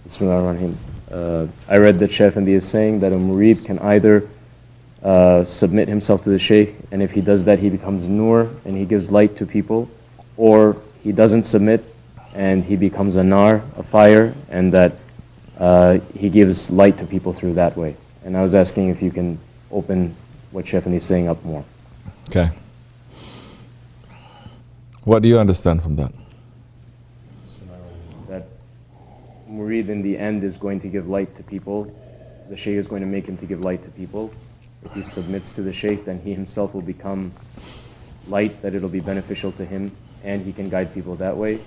Bismillahirrahmanirrahim. I read that Shaykh Efendi is saying that a Murid can either submit himself to the Shaykh, and if he does that, he becomes Nur and he gives light to people, or he doesn't submit and he becomes a Nar, a fire, and that he gives light to people through that way. And I was asking if you can open what Shaykh Efendi is saying up more. Okay. What do you understand from that? That Murid in the end is going to give light to people. The Shaykh is going to make him to give light to people. If he submits to the Shaykh, then he himself will become light, that it'll be beneficial to him, and he can guide people that way.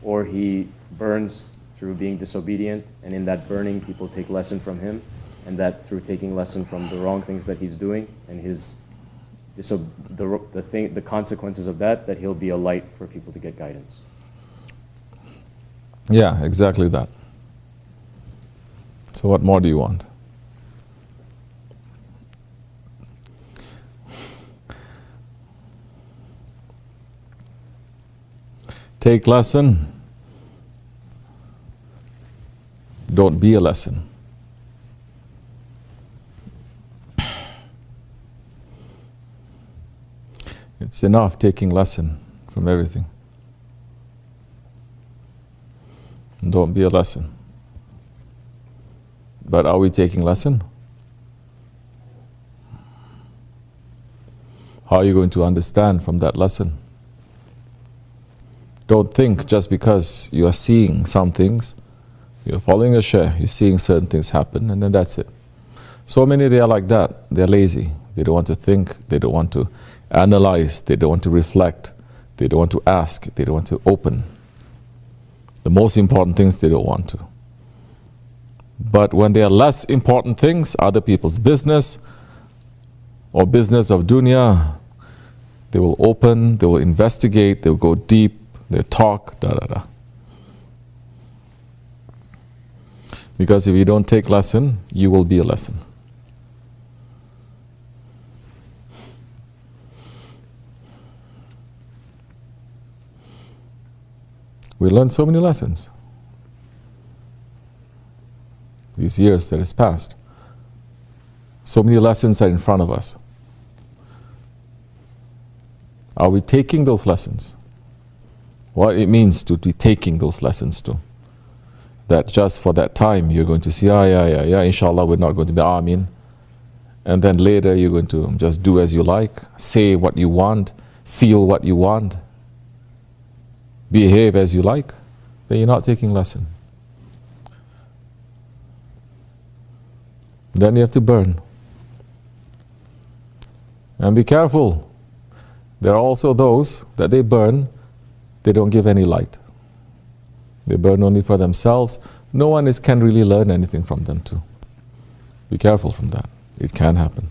Or he burns through being disobedient, and in that burning, people take lesson from him, and that through taking lesson from the wrong things that he's doing, and his the consequences of that he'll be a light for people to get guidance. Yeah, exactly that. So what more do you want? Take lesson. Don't be a lesson. It's enough taking lesson from everything. Don't be a lesson. But are we taking lesson? How are you going to understand from that lesson? Don't think just because you are seeing some things, you're following a shaykh, you're seeing certain things happen, and then that's it. So many, they are like that. They're lazy. They don't want to think. They don't want to analyze. They don't want to reflect. They don't want to ask. They don't want to open. The most important things they don't want to. But when they are less important things, other people's business or business of dunya, they will open, they will investigate, they will go deep, they talk, da-da-da. Because if you don't take lesson, you will be a lesson. We learned so many lessons these years that has passed. So many lessons are in front of us. Are we taking those lessons? What it means to be taking those lessons too. That just for that time you're going to see, yeah, inshallah we're not going to be Ameen. And then later you're going to just do as you like, say what you want, feel what you want, behave as you like. Then you're not taking lesson. Then you have to burn. And be careful. There are also those that they burn, they don't give any light. They burn only for themselves. No one can really learn anything from them too. Be careful from that. It can happen.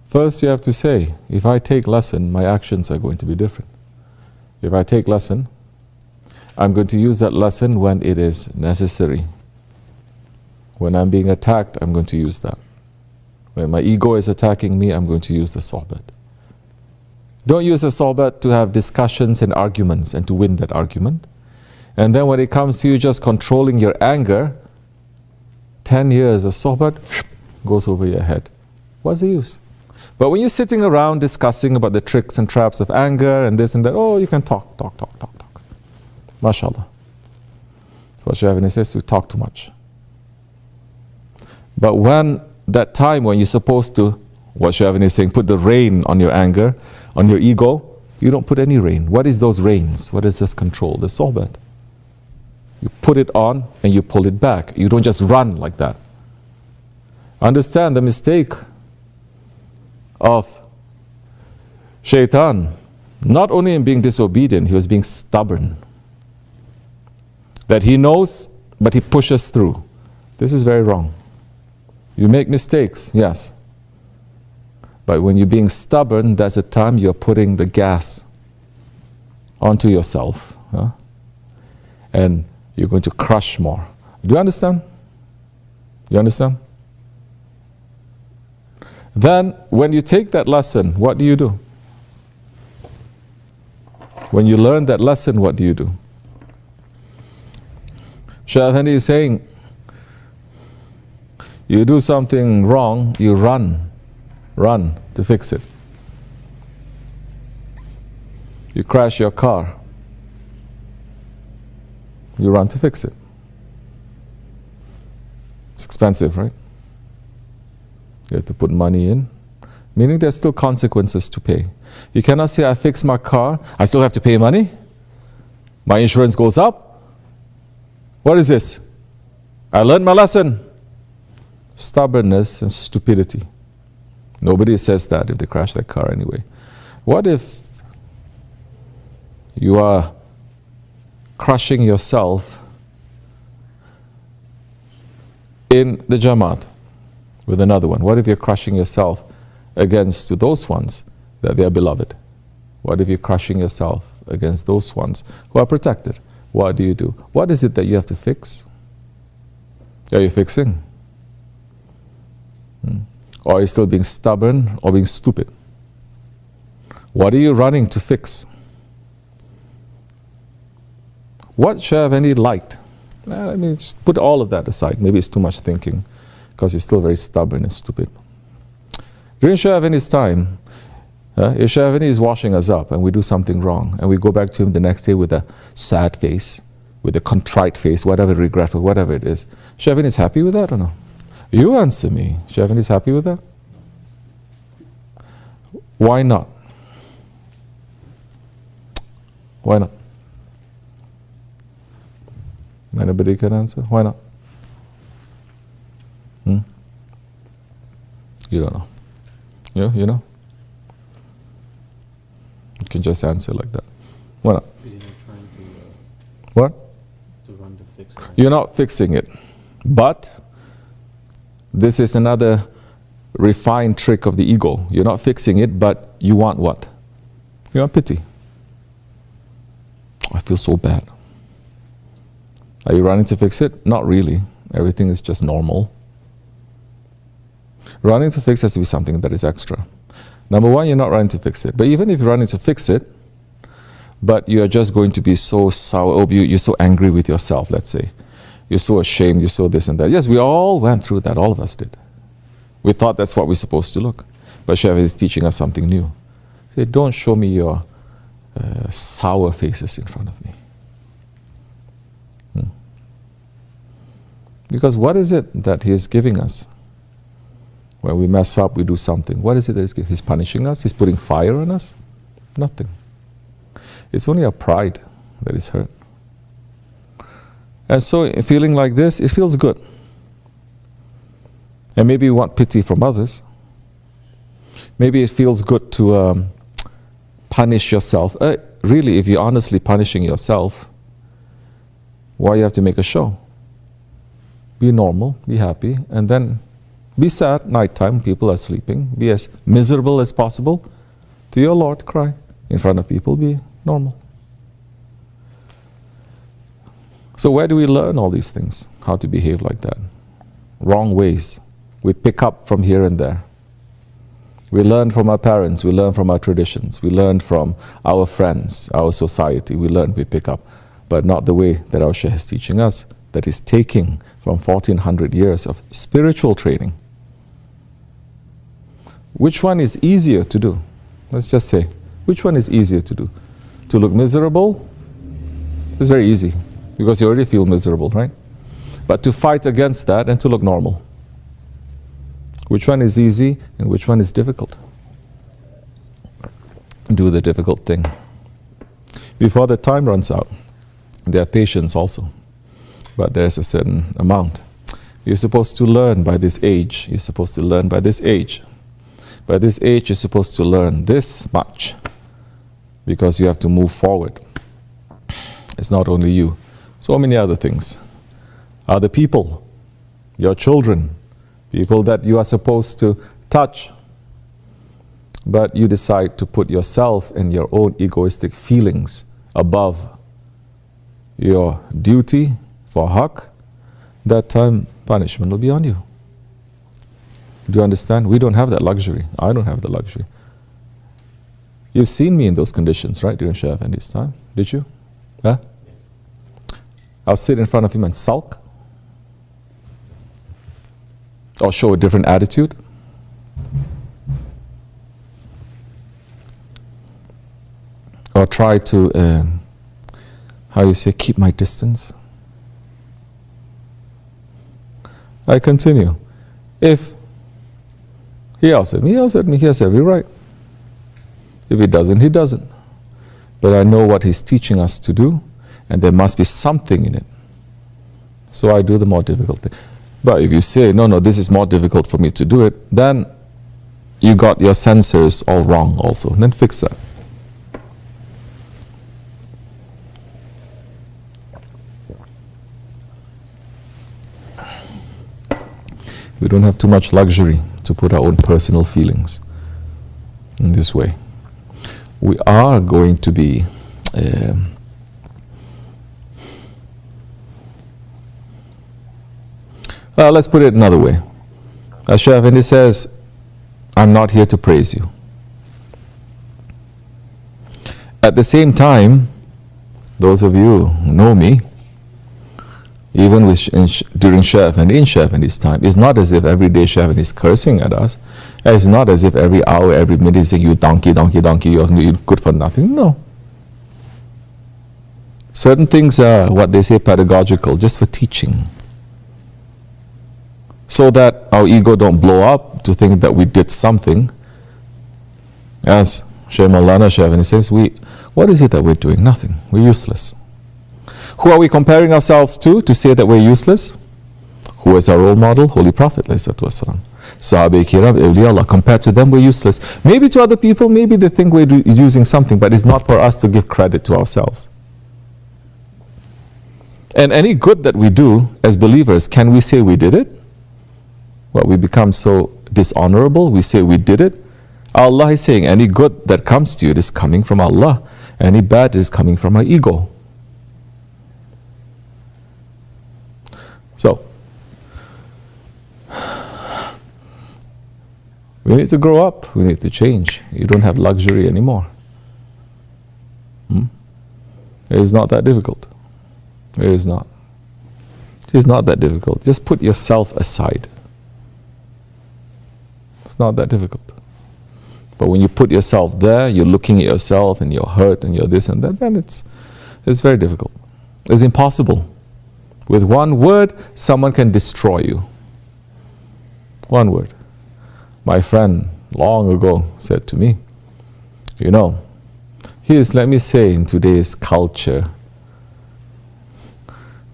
First you have to say, if I take lesson, my actions are going to be different. If I take lesson, I'm going to use that lesson when it is necessary. When I'm being attacked, I'm going to use that. When my ego is attacking me, I'm going to use the sohbat. Don't use the sohbat to have discussions and arguments and to win that argument. And then when it comes to you just controlling your anger, 10 years of sohbat goes over your head. What's the use? But when you're sitting around discussing about the tricks and traps of anger and this and that, oh, you can talk. MashaAllah. What Shaykh Efendi says, to talk too much. But when that time when you're supposed to, what Shaykh Efendi is saying, put the rein on your anger, on your ego, you don't put any rein. What is those reins? What is this control? The sohbat. You put it on and you pull it back. You don't just run like that. Understand the mistake of Shaitan, not only in being disobedient, he was being stubborn. That he knows, but he pushes through. This is very wrong. You make mistakes, yes. But when you're being stubborn, that's the time you're putting the gas onto yourself. Huh? And you're going to crush more. Do you understand? You understand? Then, when you take that lesson, what do? When you learn that lesson, what do you do? Shaykh Efendi is saying, you do something wrong, you run to fix it. You crash your car, you run to fix it. It's expensive, right? You have to put money in, meaning there's still consequences to pay. You cannot say, I fixed my car, I still have to pay money. My insurance goes up. What is this? I learned my lesson. Stubbornness and stupidity. Nobody says that if they crash their car anyway. What if you are crushing yourself in the Jamaat with another one? What if you're crushing yourself against those ones that they are beloved? What if you're crushing yourself against those ones who are protected? What do you do? What is it that you have to fix? Are you fixing? Or are you still being stubborn or being stupid? What are you running to fix? What Shaykh Efendi liked? Let me just put all of that aside. Maybe it's too much thinking because you're still very stubborn and stupid. During Shaykh Efendi's time, if Shaykh Efendi is washing us up and we do something wrong and we go back to him the next day with a sad face, with a contrite face, whatever, regretful, whatever it is, Shaykh Efendi is happy with that or no? You answer me. Shaykh Efendi is happy with that? Why not? Why not? Anybody can answer? Why not? You don't know. You know? You can just answer like that. Why not? Because you're not trying to... What? To run to fix it. You're not fixing it. But this is another refined trick of the ego. You're not fixing it, but you want what? You want pity. I feel so bad. Are you running to fix it? Not really. Everything is just normal. Running to fix has to be something that is extra. Number one, you're not running to fix it. But even if you're running to fix it, but you're just going to be so sour, or you're so angry with yourself, let's say. You're so ashamed, you're so this and that. Yes, we all went through that, all of us did. We thought that's what we're supposed to look. But Shaykh is teaching us something new. Say, don't show me your sour faces in front of me. Because what is it that he is giving us? When we mess up, we do something. What is it that he's giving? He's punishing us? He's putting fire on us? Nothing. It's only our pride that is hurt. And so, feeling like this, it feels good. And maybe you want pity from others. Maybe it feels good to punish yourself. Really, if you're honestly punishing yourself, why you have to make a show? Be normal, be happy, and then be sad, nighttime, people are sleeping. Be as miserable as possible. To your Lord, cry. In front of people, be normal. So where do we learn all these things? How to behave like that? Wrong ways. We pick up from here and there. We learn from our parents, we learn from our traditions, we learn from our friends, our society, we pick up. But not the way that our Shaykh is teaching us, that is taking from 1400 years of spiritual training. Which one is easier to do? Let's just say, which one is easier to do? To look miserable? It's very easy, because you already feel miserable, right? But to fight against that and to look normal. Which one is easy and which one is difficult? Do the difficult thing. Before the time runs out, there are patience also. But there's a certain amount. You're supposed to learn by this age. You're supposed to learn by this age. By this age, you're supposed to learn this much. Because you have to move forward. It's not only you. So many other things. Other people, your children, people that you are supposed to touch. But you decide to put yourself and your own egoistic feelings above your duty for haqq. That time punishment will be on you. Do you understand? We don't have that luxury. I don't have the luxury. You've seen me in those conditions, right, during Shaykh Efendi's time? Did you? Huh? I'll sit in front of him and sulk. Or show a different attitude. Or try to, keep my distance. I continue. If he yells at me, he has every right. If he doesn't, he doesn't. But I know what he's teaching us to do, and there must be something in it. So I do the more difficult thing. But if you say, no, this is more difficult for me to do it, then you got your sensors all wrong also. Then fix that. We don't have too much luxury to put our own personal feelings in this way. We are going to be let's put it another way. As Shaykh Efendi says, I'm not here to praise you. At the same time, those of you who know me, even during Shaykh Efendi, in Shaykh Efendi's time, it's not as if every day Shaykh Efendi is cursing at us. It's not as if every hour, every minute he's saying, you donkey, you're good for nothing. No. Certain things are what they say pedagogical, just for teaching. So that our ego don't blow up to think that we did something. As Shaykh Maulana Shaykh Efendi says, what is it that we're doing? Nothing. We're useless. Who are we comparing ourselves to say that we're useless? Who is our role model? Holy Prophet ﷺ. Sahabe Kiram, Awliya Allah. Compared to them, we're useless. Maybe to other people, maybe they think we're using something, but it's not for us to give credit to ourselves. And any good that we do as believers, can we say we did it? Well, we become so dishonorable, we say we did it. Allah is saying any good that comes to you is coming from Allah. Any bad is coming from our ego. So, we need to grow up, we need to change. You don't have luxury anymore. It is not that difficult. It is not. It is not that difficult. Just put yourself aside. It's not that difficult. But when you put yourself there, you're looking at yourself and you're hurt and you're this and that, then it's very difficult. It's impossible. With one word, someone can destroy you. One word. My friend long ago said to me, let me say in today's culture,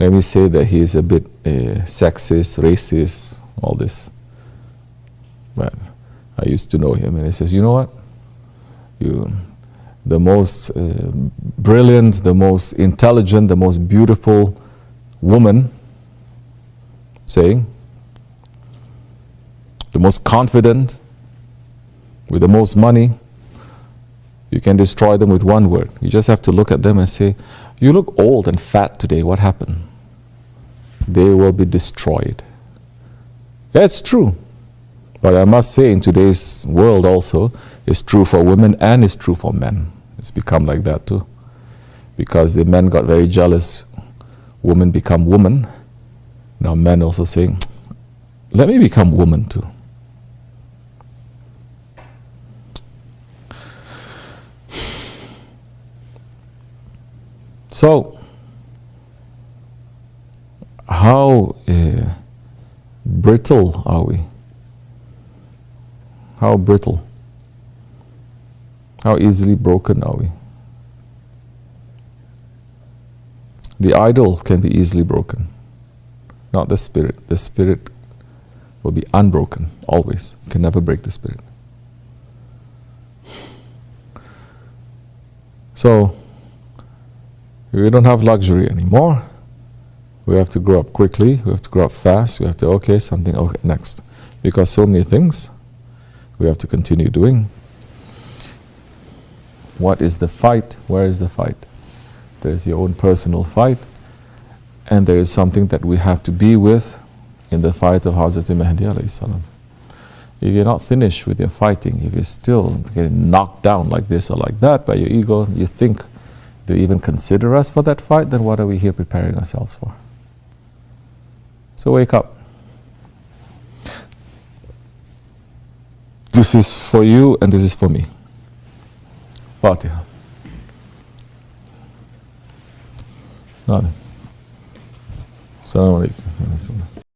let me say that he is a bit sexist, racist, all this. But I used to know him, and he says, you know what? The most brilliant, the most intelligent, the most beautiful woman, saying, the most confident, with the most money, you can destroy them with one word. You just have to look at them and say, you look old and fat today, what happened? They will be destroyed. Yeah, it's true. But I must say in today's world also, it's true for women and it's true for men. It's become like that too. Because the men got very jealous, women become women. Now men also saying, let me become woman too. So, how brittle are we? How brittle? How easily broken are we? The idol can be easily broken, not the spirit. The spirit will be unbroken, always. You can never break the spirit. So, we don't have luxury anymore. We have to grow up quickly, we have to grow up fast, we have to, something next. Because so many things we have to continue doing. What is the fight? Where is the fight? There is your own personal fight, and there is something that we have to be with in the fight of Hazrat Mahdi alayhi salam. If you're not finished with your fighting, if you're still getting knocked down like this or like that by your ego, you think to even consider us for that fight, then what are we here preparing ourselves for? So wake up. This is for you and this is for me. Fatiha. Assalamu alaikum.